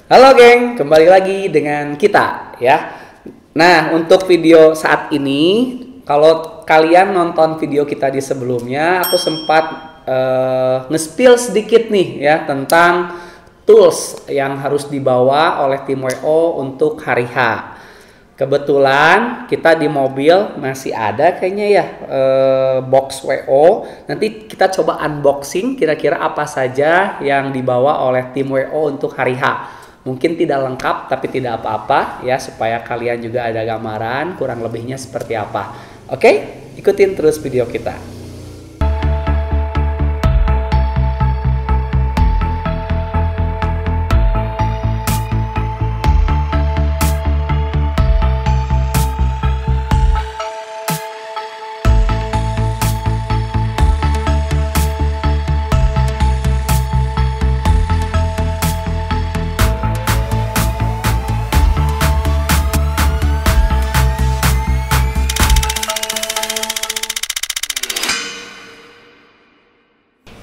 Halo geng, kembali lagi dengan kita ya. Nah, untuk video saat ini, kalau kalian nonton video kita di sebelumnya, aku sempat nge-spill sedikit nih ya tentang tools yang harus dibawa oleh tim WO untuk hari H. Kebetulan kita di mobil masih ada kayaknya ya box WO. Nanti kita coba unboxing kira-kira apa saja yang dibawa oleh tim WO untuk hari H. Mungkin tidak lengkap tapi tidak apa-apa ya, supaya kalian juga ada gambaran kurang lebihnya seperti apa. Oke, ikutin terus video kita.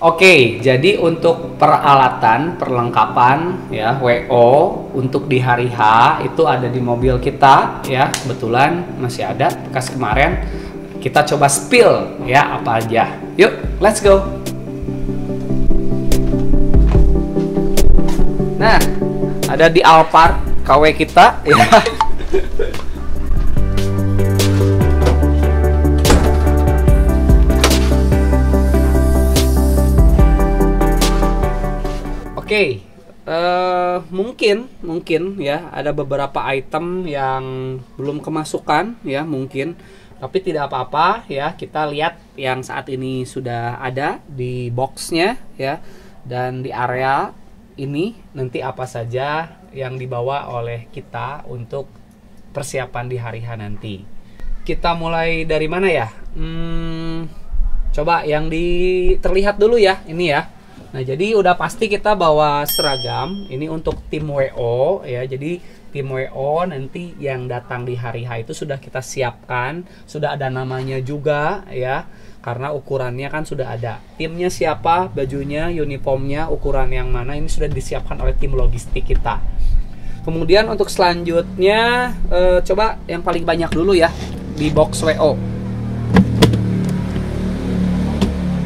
Oke, jadi untuk peralatan, perlengkapan ya WO untuk di hari H itu ada di mobil kita ya. Kebetulan masih ada bekas kemarin. Kita coba spill ya apa aja. Yuk, let's go. Nah, ada di Alphard KW kita ya. Oke, mungkin ya ada beberapa item yang belum kemasukan ya mungkin, tapi tidak apa-apa ya, kita lihat yang saat ini sudah ada di boxnya ya, dan di area ini nanti apa saja yang dibawa oleh kita untuk persiapan di hari H nanti. Kita mulai dari mana ya? Coba yang terlihat dulu ya, ini ya. Nah, jadi udah pasti kita bawa seragam. Ini untuk tim WO ya. Jadi tim WO nanti yang datang di hari H itu sudah kita siapkan, sudah ada namanya juga ya. Karena ukurannya kan sudah ada. Timnya siapa, bajunya, uniformnya, ukuran yang mana, ini sudah disiapkan oleh tim logistik kita. Kemudian untuk selanjutnya coba yang paling banyak dulu ya di box WO.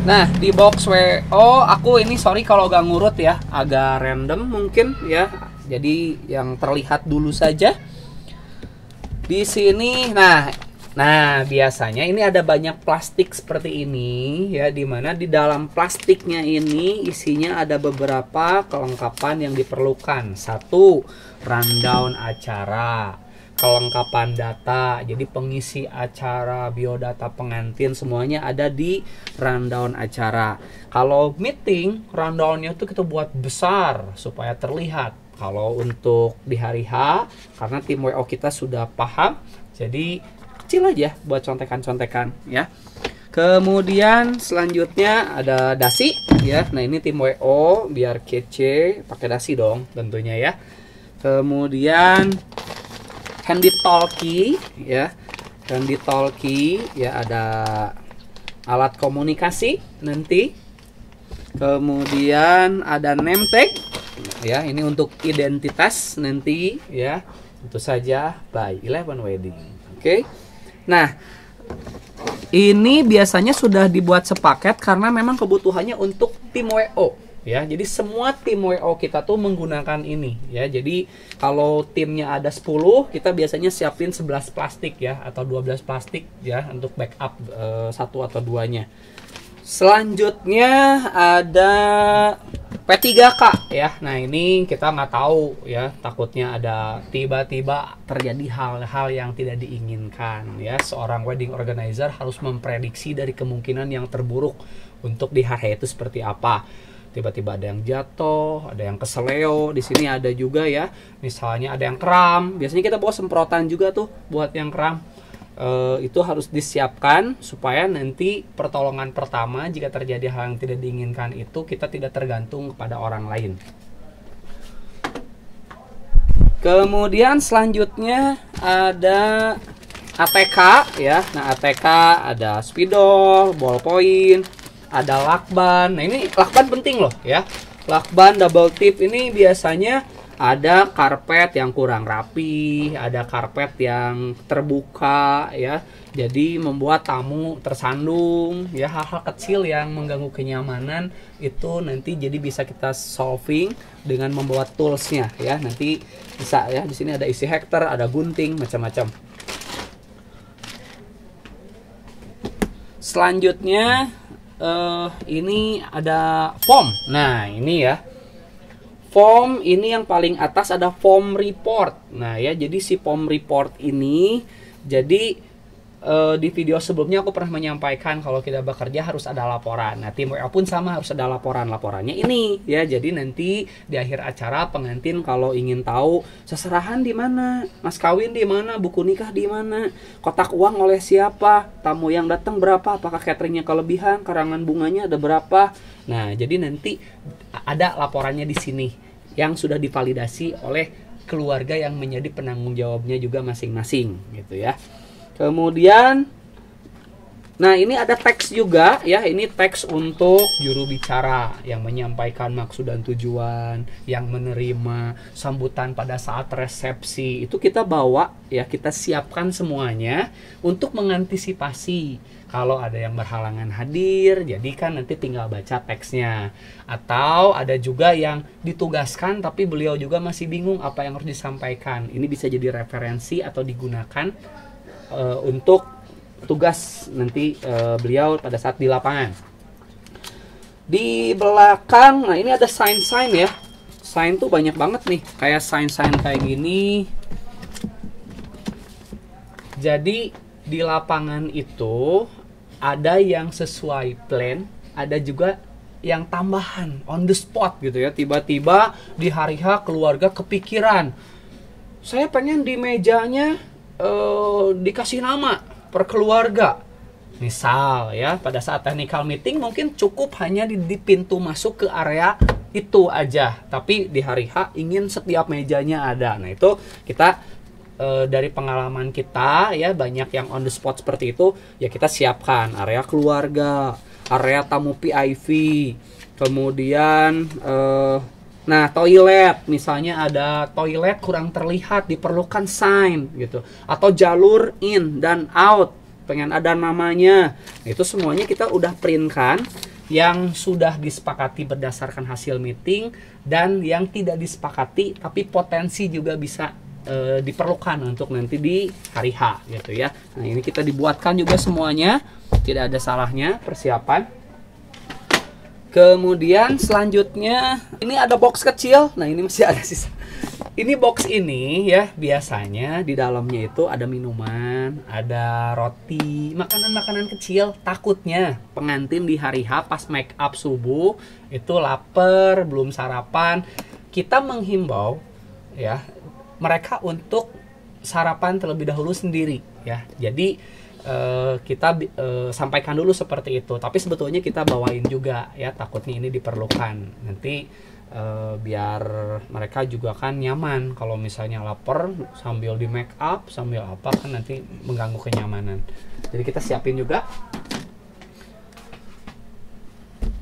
Nah, di box WO aku ini sorry kalau gak ngurut ya, agak random mungkin ya. Jadi yang terlihat dulu saja. Di sini nah biasanya ini ada banyak plastik seperti ini ya, dimana di dalam plastiknya ini isinya ada beberapa kelengkapan yang diperlukan. Satu, rundown acara, kelengkapan data, jadi pengisi acara, biodata pengantin, semuanya ada di rundown acara. Kalau meeting, rundownnya itu kita buat besar supaya terlihat. Kalau untuk di hari H, karena tim WO kita sudah paham, jadi kecil aja buat contekan-contekan ya. Kemudian selanjutnya ada dasi ya. Nah, ini tim WO biar kece pakai dasi dong tentunya ya. Kemudian handy talkie ya, handy talkie ya, ada alat komunikasi nanti. Kemudian ada name tag ya, ini untuk identitas nanti ya. Tentu saja by 11 Wedding. Oke. Nah, ini biasanya sudah dibuat sepaket karena memang kebutuhannya untuk tim WO. Ya, jadi semua tim WO kita tuh menggunakan ini ya. Jadi kalau timnya ada 10, kita biasanya siapin 11 plastik ya, atau 12 plastik ya, untuk backup satu atau duanya. Selanjutnya ada P3K ya. Nah, ini kita nggak tahu ya, takutnya ada tiba-tiba terjadi hal-hal yang tidak diinginkan ya. Seorang wedding organizer harus memprediksi dari kemungkinan yang terburuk untuk di hari itu seperti apa. Tiba-tiba ada yang jatuh, ada yang keseleo, di sini ada juga ya. Misalnya ada yang kram, biasanya kita bawa semprotan juga tuh buat yang kram. Itu harus disiapkan supaya nanti pertolongan pertama jika terjadi hal yang tidak diinginkan itu kita tidak tergantung kepada orang lain. Kemudian selanjutnya ada ATK ya. Nah, ATK ada spidol, ballpoint, ada lakban. Nah, ini lakban penting loh ya. Lakban double tip ini biasanya Ada karpet yang kurang rapi, ada karpet yang terbuka ya. Jadi membuat tamu tersandung ya, hal-hal kecil yang mengganggu kenyamanan itu nanti jadi bisa kita solving dengan membawa toolsnya ya. Nanti bisa ya, di sini ada isi hektar, ada gunting, macam-macam. Selanjutnya ini ada foam. Nah, ini ya. Foam ini yang paling atas ada foam report. Nah ya, jadi si foam report ini, jadi di video sebelumnya aku pernah menyampaikan kalau kita bekerja harus ada laporan. Nah, tim WA pun sama, harus ada laporannya ini ya. Jadi nanti di akhir acara pengantin kalau ingin tahu seserahan di mana, mas kawin di mana, buku nikah di mana, kotak uang oleh siapa, tamu yang datang berapa, apakah cateringnya kelebihan, karangan bunganya ada berapa. Nah, jadi nanti ada laporannya di sini yang sudah divalidasi oleh keluarga yang menjadi penanggung jawabnya juga masing-masing gitu ya. Kemudian, nah ini ada teks juga ya, ini teks untuk juru bicara yang menyampaikan maksud dan tujuan, yang menerima sambutan pada saat resepsi. Itu kita bawa ya, kita siapkan semuanya untuk mengantisipasi kalau ada yang berhalangan hadir, jadi kan nanti tinggal baca teksnya. Atau ada juga yang ditugaskan tapi beliau juga masih bingung apa yang harus disampaikan. Ini bisa jadi referensi atau digunakan untuk tugas nanti beliau pada saat di lapangan. Di belakang, nah ini ada sign-sign ya. Sign tuh banyak banget nih, kayak sign-sign kayak gini. Jadi di lapangan itu ada yang sesuai plan, ada juga yang tambahan on the spot gitu ya. Tiba-tiba di hari H keluarga kepikiran, saya pengen di mejanya dikasih nama per keluarga. Misal ya, pada saat technical meeting mungkin cukup hanya di pintu masuk ke area itu aja, tapi di hari H ingin setiap mejanya ada. Nah itu kita dari pengalaman kita ya, banyak yang on the spot seperti itu ya, kita siapkan area keluarga, area tamu PIV, kemudian nah toilet, misalnya ada toilet kurang terlihat, diperlukan sign gitu, atau jalur in dan out pengen ada namanya. Itu semuanya kita udah printkan, yang sudah disepakati berdasarkan hasil meeting dan yang tidak disepakati tapi potensi juga bisa diperlukan untuk nanti di hari H gitu ya. Nah ini kita dibuatkan juga semuanya, tidak ada salahnya persiapan. Kemudian selanjutnya ini ada box kecil. Nah ini masih ada sisa. Ini box ini ya, biasanya di dalamnya itu ada minuman, ada roti, makanan-makanan kecil. Takutnya pengantin di hari H pas make up subuh itu lapar, belum sarapan. Kita menghimbau ya mereka untuk sarapan terlebih dahulu sendiri ya. Jadi kita sampaikan dulu seperti itu, tapi sebetulnya kita bawain juga ya, takutnya ini diperlukan nanti biar mereka juga kan nyaman. Kalau misalnya lapar sambil di make up sambil apa kan nanti mengganggu kenyamanan, jadi kita siapin juga.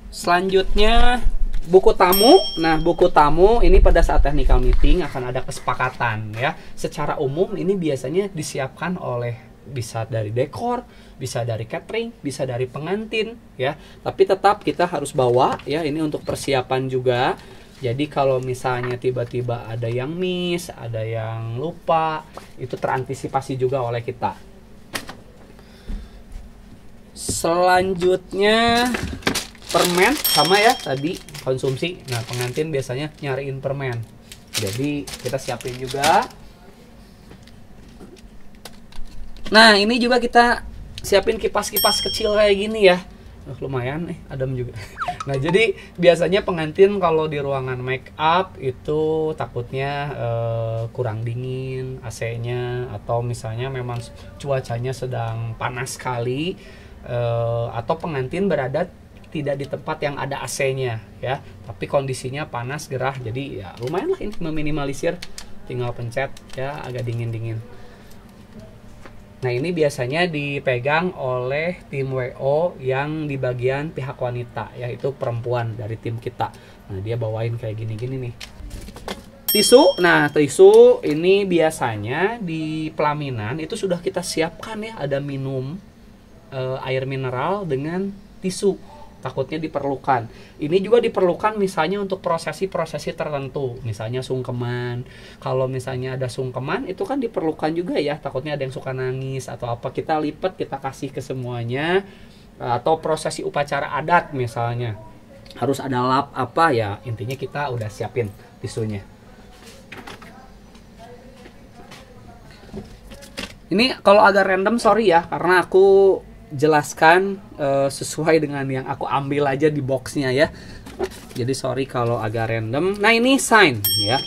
Selanjutnya buku tamu. Nah buku tamu ini pada saat technical meeting akan ada kesepakatan ya. Secara umum ini biasanya disiapkan oleh, bisa dari dekor, bisa dari catering, bisa dari pengantin ya. Tapi tetap kita harus bawa ya, ini untuk persiapan juga. Jadi kalau misalnya tiba-tiba ada yang miss, ada yang lupa, itu terantisipasi juga oleh kita. Selanjutnya permen, sama ya tadi konsumsi. Nah pengantin biasanya nyariin permen, jadi kita siapin juga. Nah ini juga kita siapin kipas-kipas kecil kayak gini ya. Lumayan nih, adem juga. Nah jadi biasanya pengantin kalau di ruangan make up itu takutnya kurang dingin AC-nya, atau misalnya memang cuacanya sedang panas sekali, atau pengantin berada tidak di tempat yang ada AC-nya ya, tapi kondisinya panas gerah, jadi ya lumayan lah ini meminimalisir, tinggal pencet ya agak dingin-dingin. Nah ini biasanya dipegang oleh tim WO yang di bagian pihak wanita, yaitu perempuan dari tim kita. Nah dia bawain kayak gini-gini nih. Tisu. Nah, tisu ini biasanya di pelaminan itu sudah kita siapkan ya, ada minum air mineral dengan tisu. Takutnya diperlukan. Ini juga diperlukan misalnya untuk prosesi-prosesi tertentu, misalnya sungkeman. Kalau misalnya ada sungkeman itu kan diperlukan juga ya, takutnya ada yang suka nangis atau apa, kita lipat, kita kasih ke semuanya. Atau prosesi upacara adat misalnya harus ada lap apa ya, intinya kita udah siapin tisunya. Ini kalau agak random sorry ya, karena aku jelaskan sesuai dengan yang aku ambil aja di boxnya ya. Jadi sorry kalau agak random. Nah ini sign ya.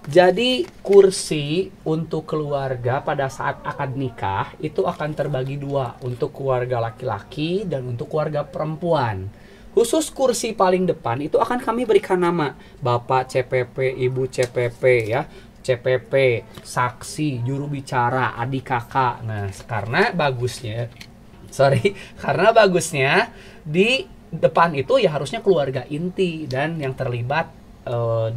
Jadi kursi untuk keluarga pada saat akad nikah itu akan terbagi dua, untuk keluarga laki-laki dan untuk keluarga perempuan. Khusus kursi paling depan itu akan kami berikan nama Bapak CPP, Ibu CPP ya. CPP, saksi, juru bicara, adik kakak. Nah, karena bagusnya di depan itu ya harusnya keluarga inti dan yang terlibat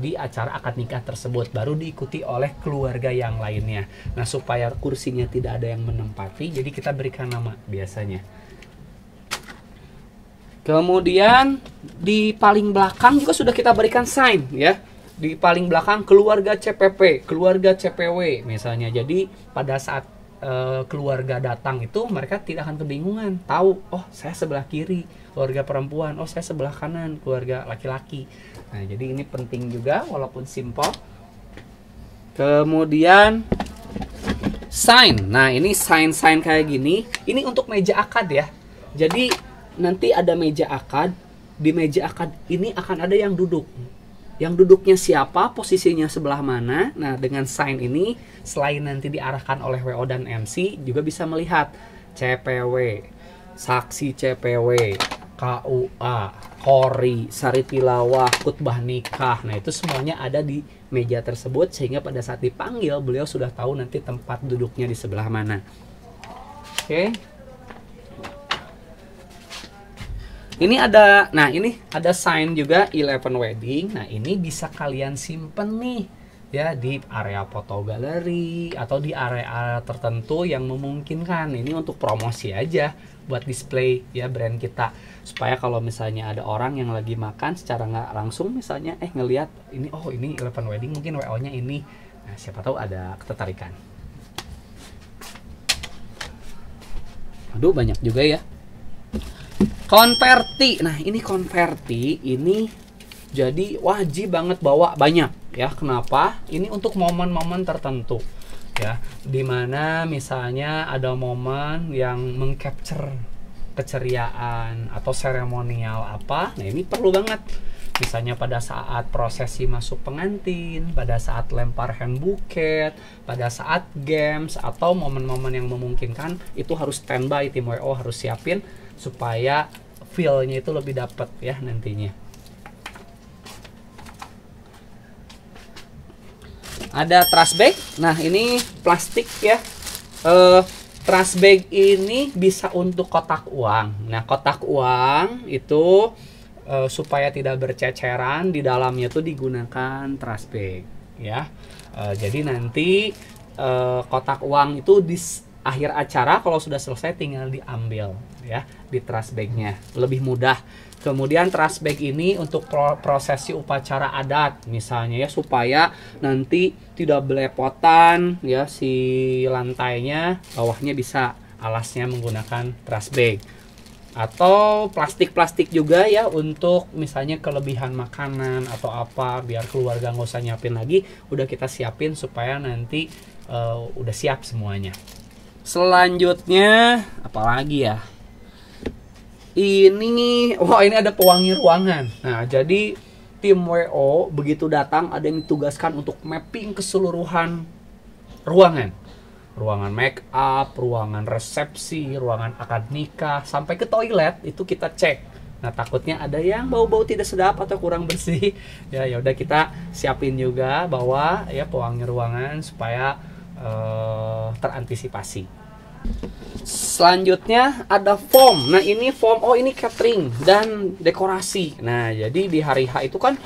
di acara akad nikah tersebut, baru diikuti oleh keluarga yang lainnya. Nah, supaya kursinya tidak ada yang menempati, jadi kita berikan nama biasanya. Kemudian di paling belakang juga sudah kita berikan sign ya. Di paling belakang keluarga CPP, keluarga CPW misalnya. Jadi pada saat keluarga datang itu mereka tidak akan kebingungan, tahu oh saya sebelah kiri keluarga perempuan, oh saya sebelah kanan keluarga laki-laki. Nah, jadi ini penting juga walaupun simple. Kemudian sign. Nah, ini sign kayak gini. Ini untuk meja akad ya. Jadi nanti ada meja akad. Di meja akad ini akan ada yang duduk. Yang duduknya siapa, posisinya sebelah mana. Nah, dengan sign ini selain nanti diarahkan oleh WO dan MC, juga bisa melihat CPW, saksi CPW, KUA, Qori, Sari Tilawah, khutbah nikah. Nah, itu semuanya ada di meja tersebut sehingga pada saat dipanggil beliau sudah tahu nanti tempat duduknya di sebelah mana. Oke. Ini ada, nah ini ada sign juga 11 wedding. Nah, ini bisa kalian simpen nih ya di area foto galeri atau di area tertentu yang memungkinkan. Ini untuk promosi aja buat display ya brand kita, supaya kalau misalnya ada orang yang lagi makan secara nggak langsung misalnya ngelihat ini, oh ini 11 wedding, mungkin WO-nya ini. Nah, siapa tahu ada ketertarikan. Aduh, banyak juga ya. Konverti. Nah, ini konverti ini jadi wajib banget bawa banyak ya. Kenapa? Ini untuk momen-momen tertentu ya, dimana misalnya ada momen yang mengcapture keceriaan atau seremonial apa. Nah, ini perlu banget. Misalnya pada saat prosesi masuk pengantin, pada saat lempar hand bouquet, pada saat games atau momen-momen yang memungkinkan, itu harus standby, tim WO harus siapin supaya feel-nya itu lebih dapat ya nantinya. Ada trash bag. Nah, ini plastik ya. Trash bag ini bisa untuk kotak uang. Nah, kotak uang itu supaya tidak berceceran, di dalamnya tuh digunakan trash bag ya. Jadi nanti kotak uang itu di akhir acara kalau sudah selesai tinggal diambil ya di trash bagnya, lebih mudah. Kemudian trash bag ini untuk prosesi upacara adat misalnya ya, supaya nanti tidak belepotan ya si lantainya, bawahnya bisa alasnya menggunakan trash bag. Atau plastik-plastik juga ya untuk misalnya kelebihan makanan atau apa, biar keluarga nggak usah nyiapin lagi, udah kita siapin supaya nanti udah siap semuanya. Selanjutnya apalagi ya? Ini ada pewangi ruangan. Nah, jadi tim WO begitu datang ada yang ditugaskan untuk mapping keseluruhan ruangan. Ruangan make up, ruangan resepsi, ruangan akad nikah, sampai ke toilet itu kita cek. Nah, takutnya ada yang bau-bau tidak sedap atau kurang bersih. Ya udah kita siapin juga bawa ya pewangi ruangan supaya terantisipasi. Selanjutnya ada foam. Nah, ini foam, ini catering dan dekorasi. Nah, jadi di hari H itu kan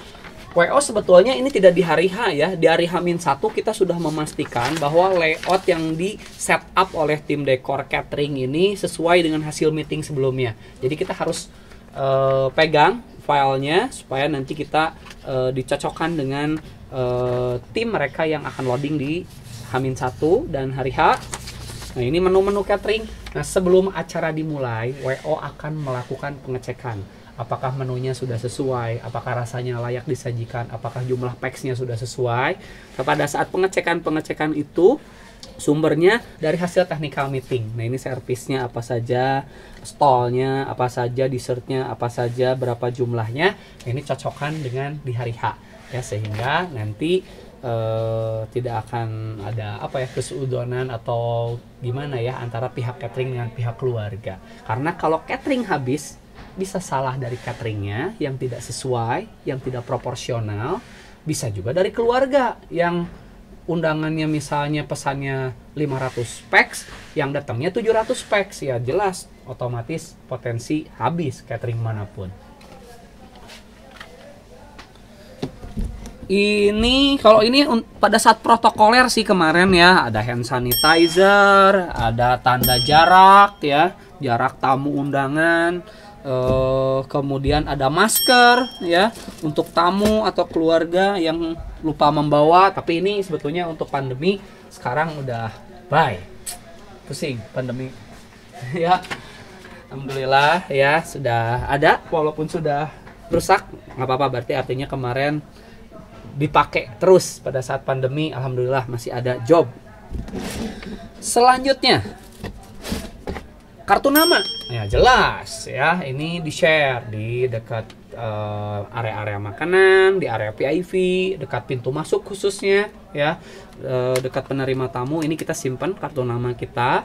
WO sebetulnya ini tidak di hari H ya. Di hari H-1 kita sudah memastikan bahwa layout yang di setup oleh tim dekor catering ini sesuai dengan hasil meeting sebelumnya. Jadi kita harus pegang filenya supaya nanti kita dicocokkan dengan tim mereka yang akan loading di H-1 dan hari H. Nah, ini menu-menu catering. Nah, sebelum acara dimulai, WO akan melakukan pengecekan. Apakah menunya sudah sesuai, apakah rasanya layak disajikan, apakah jumlah packsnya sudah sesuai. Nah, pada saat pengecekan itu, sumbernya dari hasil technical meeting. Nah, ini servisnya apa saja, stallnya apa saja, dessertnya apa saja, berapa jumlahnya. Nah, ini cocokkan dengan di hari H. Ya, sehingga nanti tidak akan ada kesuudonan atau gimana ya antara pihak catering dengan pihak keluarga. Karena kalau catering habis, bisa salah dari cateringnya yang tidak sesuai, yang tidak proporsional, bisa juga dari keluarga yang undangannya misalnya pesannya 500 packs, yang datangnya 700 packs, ya jelas otomatis potensi habis catering manapun. Ini kalau ini pada saat protokoler sih kemarin ya, ada hand sanitizer, ada tanda jarak ya, jarak tamu undangan, kemudian ada masker ya untuk tamu atau keluarga yang lupa membawa. Tapi ini sebetulnya untuk pandemi sekarang udah bye, pusing pandemi ya. Alhamdulillah ya sudah ada, walaupun sudah rusak nggak apa-apa, berarti artinya kemarin dipakai terus pada saat pandemi. Alhamdulillah masih ada job. Selanjutnya kartu nama, ya jelas ya, ini di share di dekat area-area makanan, di area VIP, dekat pintu masuk khususnya ya, dekat penerima tamu. Ini kita simpan kartu nama kita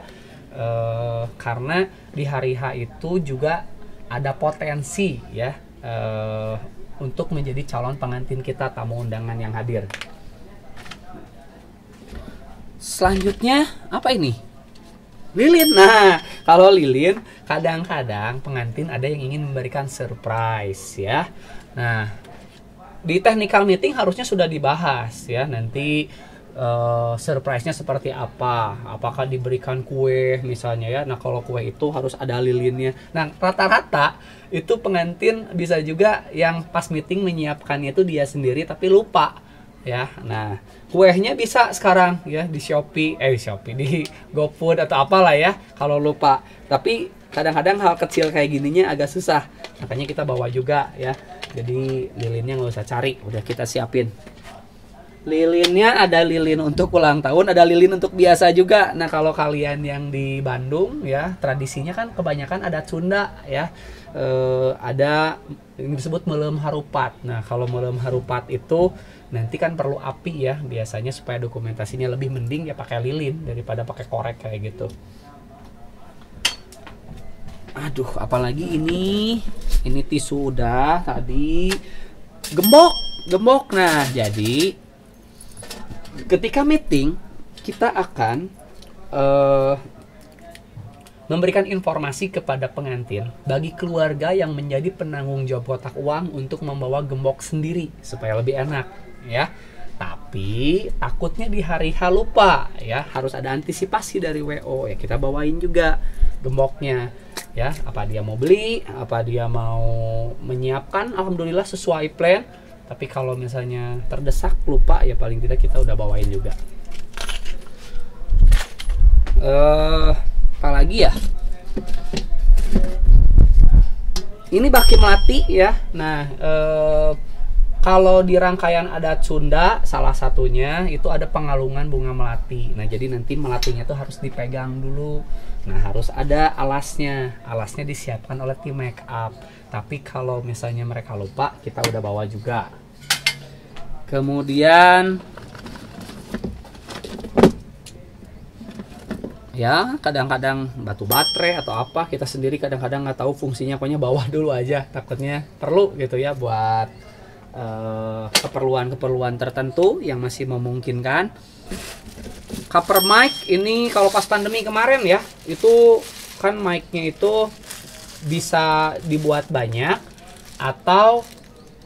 karena di hari H itu juga ada potensi ya untuk menjadi calon pengantin kita, tamu undangan yang hadir. Selanjutnya apa ini? Lilin. Nah, kalau lilin kadang-kadang pengantin ada yang ingin memberikan surprise ya. Nah, di technical meeting harusnya sudah dibahas ya, nanti surprise-nya seperti apa, apakah diberikan kue misalnya ya. Nah, kalau kue itu harus ada lilinnya. Nah, rata-rata itu pengantin bisa juga yang pas meeting menyiapkannya itu dia sendiri tapi lupa ya. Nah, kuenya bisa sekarang ya di Shopee, di GoFood atau apalah ya kalau lupa. Tapi kadang-kadang hal kecil kayak gininya agak susah, makanya kita bawa juga ya. Jadi lilinnya nggak usah cari, udah kita siapin. Lilinnya ada lilin untuk ulang tahun, ada lilin untuk biasa juga. Nah, kalau kalian yang di Bandung ya, tradisinya kan kebanyakan adat Sunda ya. Ada yang disebut melem harupat. Nah, kalau melem harupat itu nanti kan perlu api ya, biasanya supaya dokumentasinya lebih mending ya pakai lilin daripada pakai korek kayak gitu. Aduh, apalagi ini tisu udah tadi. Gembok. Nah, jadi ketika meeting kita akan memberikan informasi kepada pengantin bagi keluarga yang menjadi penanggung jawab kotak uang untuk membawa gembok sendiri supaya lebih enak ya. Tapi takutnya di hari H lupa ya, harus ada antisipasi dari WO ya, kita bawain juga gemboknya ya. Apa dia mau beli, apa dia mau menyiapkan, alhamdulillah sesuai plan. Tapi kalau misalnya terdesak lupa ya, paling tidak kita udah bawain juga. Apalagi ya, ini baki melati ya. Nah, kalau di rangkaian adat Sunda salah satunya itu ada pengalungan bunga melati. Nah, jadi nanti melatinya tuh harus dipegang dulu. Nah, harus ada alasnya disiapkan oleh tim make up. Tapi kalau misalnya mereka lupa, kita udah bawa juga. Kemudian ya, kadang-kadang batu baterai atau apa, kita sendiri kadang-kadang nggak tahu fungsinya, pokoknya bawa dulu aja, takutnya perlu gitu ya buat keperluan tertentu yang masih memungkinkan. Cover mic ini kalau pas pandemi kemarin ya, itu kan mic-nya itu bisa dibuat banyak atau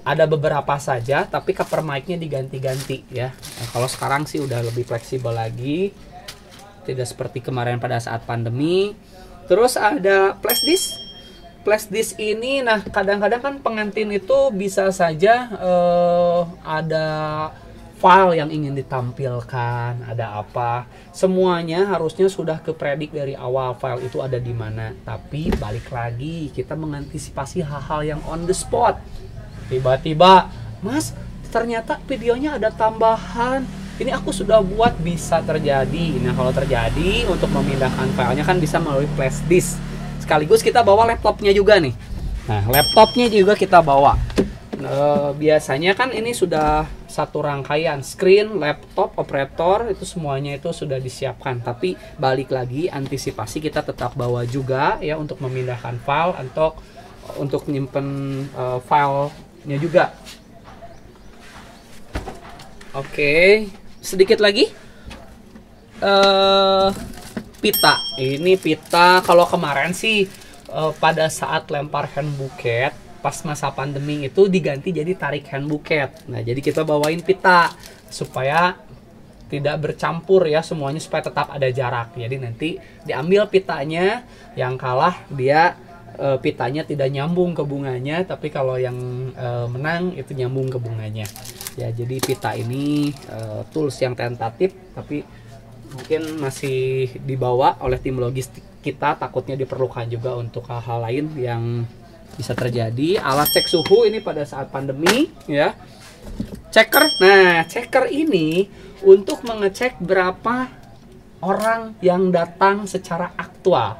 ada beberapa saja, tapi cover mic-nya diganti-ganti ya. Nah, kalau sekarang sih udah lebih fleksibel lagi, tidak seperti kemarin pada saat pandemi. Terus ada flash disk. Flash disk ini, nah kadang-kadang kan pengantin itu bisa saja ada file yang ingin ditampilkan, ada apa, semuanya harusnya sudah kepredik dari awal file itu ada di mana. Tapi balik lagi, kita mengantisipasi hal-hal yang on the spot. Tiba-tiba, Mas, ternyata videonya ada tambahan, ini aku sudah buat, bisa terjadi. Nah, kalau terjadi, untuk memindahkan filenya kan bisa melalui flash disk. Sekaligus kita bawa laptopnya juga nih. Nah, laptopnya juga kita bawa. Biasanya kan ini sudah satu rangkaian, screen, laptop, operator, itu semuanya itu sudah disiapkan. Tapi balik lagi, antisipasi kita tetap bawa juga ya, untuk memindahkan file atau untuk menyimpan filenya juga. Oke, sedikit lagi pita. Ini pita, kalau kemarin sih pada saat lempar hand bucket pas masa pandemi itu diganti jadi tarik hand bucket. Nah, jadi kita bawain pita supaya tidak bercampur ya semuanya, supaya tetap ada jarak. Jadi nanti diambil pitanya, yang kalah dia pitanya tidak nyambung ke bunganya, tapi kalau yang menang itu nyambung ke bunganya. Ya, jadi pita ini tools yang tentatif, tapi mungkin masih dibawa oleh tim logistik kita, takutnya diperlukan juga untuk hal-hal lain yang bisa terjadi. Alat cek suhu ini pada saat pandemi ya. Checker. Nah, checker ini untuk mengecek berapa orang yang datang secara aktual.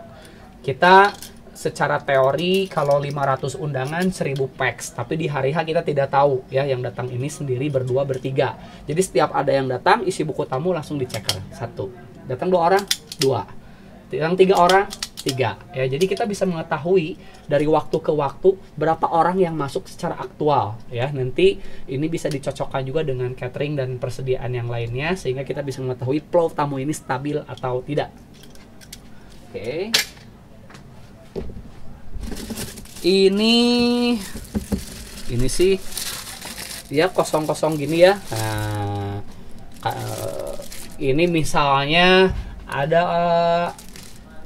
Kita secara teori kalau 500 undangan 1000 packs, tapi di hari H kita tidak tahu ya, yang datang ini sendiri, berdua, bertiga. Jadi setiap ada yang datang, isi buku tamu langsung diceker. 1. Datang 2 orang, 2. Datang 3 orang, 3 ya. Jadi kita bisa mengetahui dari waktu ke waktu berapa orang yang masuk secara aktual ya. Nanti ini bisa dicocokkan juga dengan catering dan persediaan yang lainnya, sehingga kita bisa mengetahui flow tamu ini stabil atau tidak. Oke. Ini sih ya kosong-kosong gini ya. Nah, ini misalnya ada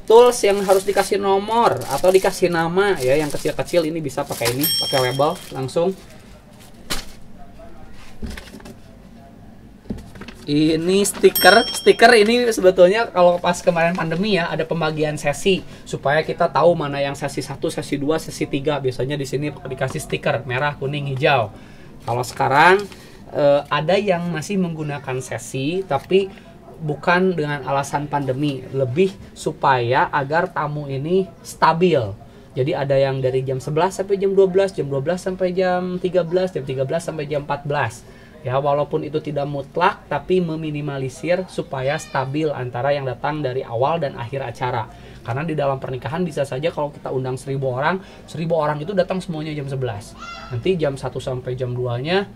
tools yang harus dikasih nomor atau dikasih nama ya, yang kecil-kecil ini bisa pakai ini, pakai label langsung. Ini stiker ini sebetulnya kalau pas kemarin pandemi ya, ada pembagian sesi supaya kita tahu mana yang sesi 1, sesi 2, sesi 3. Biasanya di sini dikasih stiker merah, kuning, hijau. Kalau sekarang ada yang masih menggunakan sesi, tapi bukan dengan alasan pandemi, lebih supaya agar tamu ini stabil. Jadi ada yang dari jam 11 sampai jam 12, jam 12 sampai jam 13, jam 13 sampai jam 14. Ya, walaupun itu tidak mutlak, tapi meminimalisir supaya stabil antara yang datang dari awal dan akhir acara. Karena di dalam pernikahan bisa saja kalau kita undang 1000 orang, 1000 orang itu datang semuanya jam 11. Nanti jam 1 sampai jam 2-nya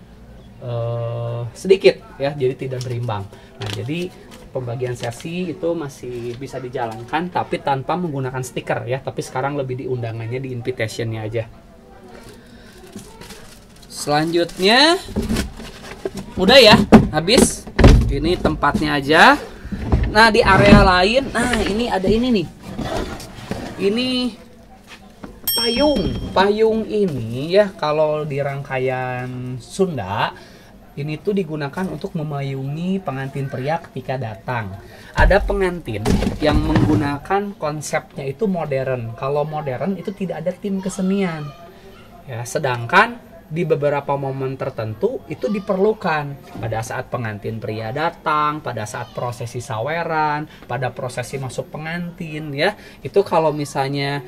sedikit ya, jadi tidak berimbang. Nah, jadi pembagian sesi itu masih bisa dijalankan, tapi tanpa menggunakan stiker ya. Tapi sekarang lebih di undangannya, di invitation-nya aja. Selanjutnya udah ya, habis. Ini tempatnya aja. Nah, di area lain, nah ini ada ini nih. Ini payung ini ya, kalau di rangkaian Sunda ini tuh digunakan untuk memayungi pengantin pria ketika datang. Ada pengantin yang menggunakan konsepnya itu modern. Kalau modern itu tidak ada tim kesenian ya, sedangkan di beberapa momen tertentu itu diperlukan. Pada saat pengantin pria datang, pada saat prosesi saweran, pada prosesi masuk pengantin ya, itu kalau misalnya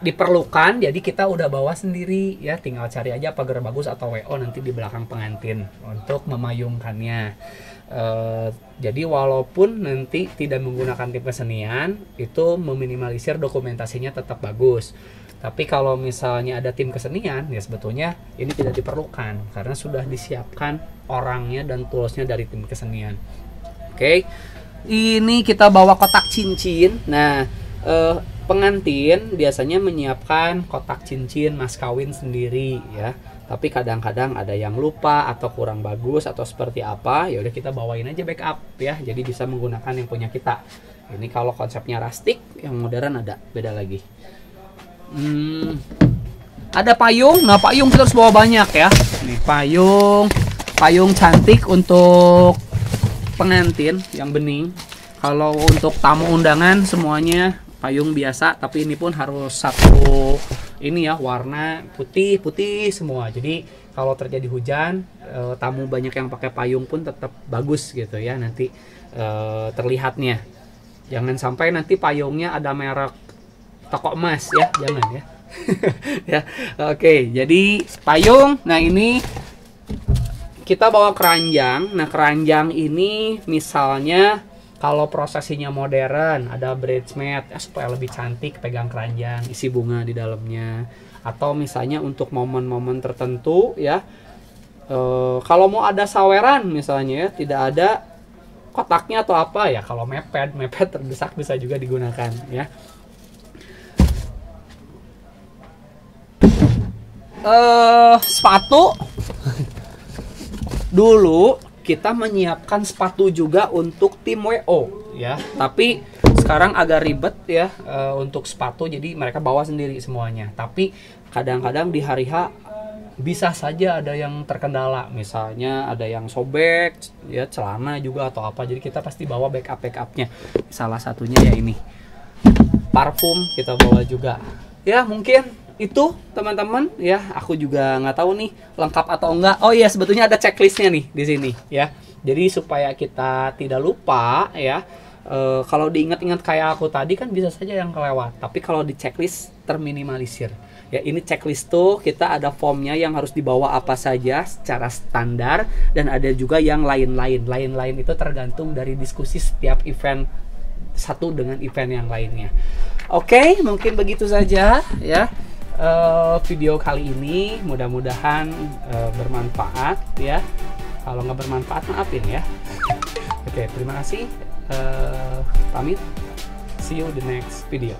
diperlukan, jadi kita udah bawa sendiri ya, tinggal cari aja pagar bagus atau WO nanti di belakang pengantin untuk memayungkannya. Jadi walaupun nanti tidak menggunakan tim kesenian, itu meminimalisir dokumentasinya tetap bagus. Tapi kalau misalnya ada tim kesenian, ya sebetulnya ini tidak diperlukan karena sudah disiapkan orangnya dan toolsnya dari tim kesenian. Oke, ini kita bawa kotak cincin. Nah, pengantin biasanya menyiapkan kotak cincin mas kawin sendiri ya. Tapi kadang-kadang ada yang lupa atau kurang bagus atau seperti apa, ya udah kita bawain aja backup ya. Jadi bisa menggunakan yang punya kita. Ini kalau konsepnya rustic, yang modern ada beda lagi. Ada payung. Nah, payung kita harus bawa banyak ya. Nih payung cantik untuk pengantin yang bening. Kalau untuk tamu undangan semuanya payung biasa, tapi ini pun harus satu ini ya, warna putih semua. Jadi kalau terjadi hujan, tamu banyak yang pakai payung pun tetap bagus gitu ya nanti terlihatnya. Jangan sampai nanti payungnya ada merek toko emas ya, jangan ya. Ya, oke. Jadi payung. Nah, ini kita bawa keranjang. Nah, keranjang ini misalnya kalau prosesinya modern, ada bridesmaid ya, supaya lebih cantik pegang keranjang, isi bunga di dalamnya. Atau misalnya untuk momen-momen tertentu ya, kalau mau ada saweran misalnya ya, tidak ada kotaknya atau apa ya, kalau mepet terdesak bisa juga digunakan ya. Sepatu dulu kita menyiapkan sepatu juga untuk tim WO ya, tapi sekarang agak ribet ya untuk sepatu, jadi mereka bawa sendiri semuanya. Tapi kadang-kadang di hari H bisa saja ada yang terkendala, misalnya ada yang sobek ya, celana juga atau apa, jadi kita pasti bawa backupnya. Salah satunya ya ini parfum kita bawa juga ya. Mungkin itu teman-teman ya, aku juga nggak tahu nih lengkap atau enggak. Oh iya, sebetulnya ada checklistnya nih di sini ya, jadi supaya kita tidak lupa ya. Kalau diingat-ingat kayak aku tadi kan bisa saja yang kelewat, tapi kalau di checklist terminimalisir ya. Ini checklist tuh kita ada formnya yang harus dibawa apa saja secara standar, dan ada juga yang lain-lain itu tergantung dari diskusi setiap event satu dengan event yang lainnya. Oke, mungkin begitu saja ya. Video kali ini mudah-mudahan bermanfaat ya. Kalau nggak bermanfaat maafin ya. Oke, terima kasih. Pamit. See you the next video.